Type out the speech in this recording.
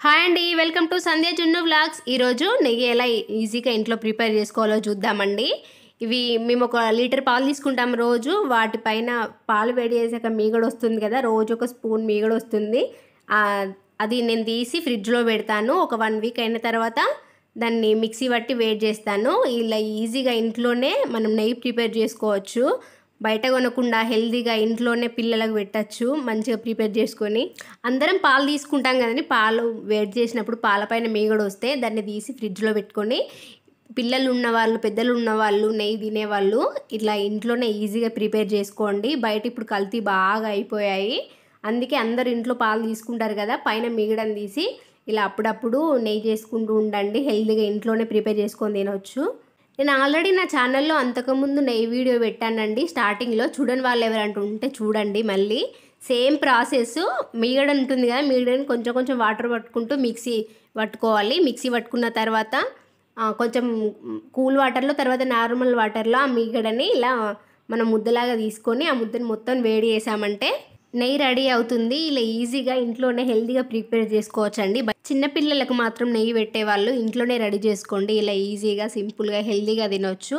Hi అండి, welcome to సంధ్య జున్ను vlogs. ఈరోజు నెయ్యి ఎలా ఈజీగా ఇంట్లో ప్రిపేర్ చేసుకోవాలో చూద్దామండి. ఇవి మేము 1 లీటర్ పాలు తీసుకుంటాం రోజు. వాటిపైన పాలు వేడి చేసాక మీగడ వస్తుంది కదా, రోజు 1 స్పూన్ మీగడ వస్తుంది. అది నేను తీసి ఫ్రిడ్జ్లో పెడతాను. ఒక 1 వీక్ అయిన తర్వాత దాన్ని మిక్సీ పట్టి వేడి చేస్తాను. ఇలా ఈజీగా ఇంట్లోనే మనం నెయ్యి ప్రిపేర్ చేసుకోవచ్చు. బయట కొనకుండా హెల్తీగా ఇంట్లోనే పిల్లలకు పెట్టచ్చు, మంచిగా ప్రిపేర్ చేసుకొని. అందరం పాలు తీసుకుంటాం కదండి, పాలు వేడి చేసినప్పుడు పాలపైన మీగడ వస్తే దాన్ని తీసి ఫ్రిడ్జ్లో పెట్టుకొని పిల్లలు ఉన్నవాళ్ళు, పెద్దలు ఉన్నవాళ్ళు, నెయ్యి తినేవాళ్ళు ఇట్లా ఇంట్లోనే ఈజీగా ప్రిపేర్ చేసుకోండి. బయట ఇప్పుడు కల్తీ బాగా అయిపోయాయి, అందుకే అందరు ఇంట్లో పాలు తీసుకుంటారు కదా, పైన మీగడని తీసి ఇలా అప్పుడప్పుడు నెయ్యి చేసుకుంటూ ఉండండి. హెల్తీగా ఇంట్లోనే ప్రిపేర్ చేసుకొని తినవచ్చు. నేను ఆల్రెడీ నా ఛానల్లో అంతకుముందు నెయ్యి వీడియో పెట్టానండి. స్టార్టింగ్లో చూడని వాళ్ళు ఎవరంటూ ఉంటే చూడండి. మళ్ళీ సేమ్ ప్రాసెస్, మీగడ ఉంటుంది కదా, మీగడని కొంచెం కొంచెం వాటర్ పట్టుకుంటూ మిక్సీ పట్టుకోవాలి. మిక్సీ పట్టుకున్న తర్వాత కొంచెం కూల్ వాటర్లో, తర్వాత నార్మల్ వాటర్లో ఆ మీగడని ఇలా మనం ముద్దలాగా తీసుకొని ఆ ముద్దని మొత్తం వేడి చేసామంటే నెయ్యి రెడీ అవుతుంది. ఇలా ఈజీగా ఇంట్లోనే హెల్తీగా ప్రిపేర్ చేసుకోవచ్చండి. చిన్నపిల్లలకు మాత్రం నెయ్యి పెట్టేవాళ్ళు ఇంట్లోనే రెడీ చేసుకోండి. ఇలా ఈజీగా సింపుల్గా హెల్తీగా తినవచ్చు.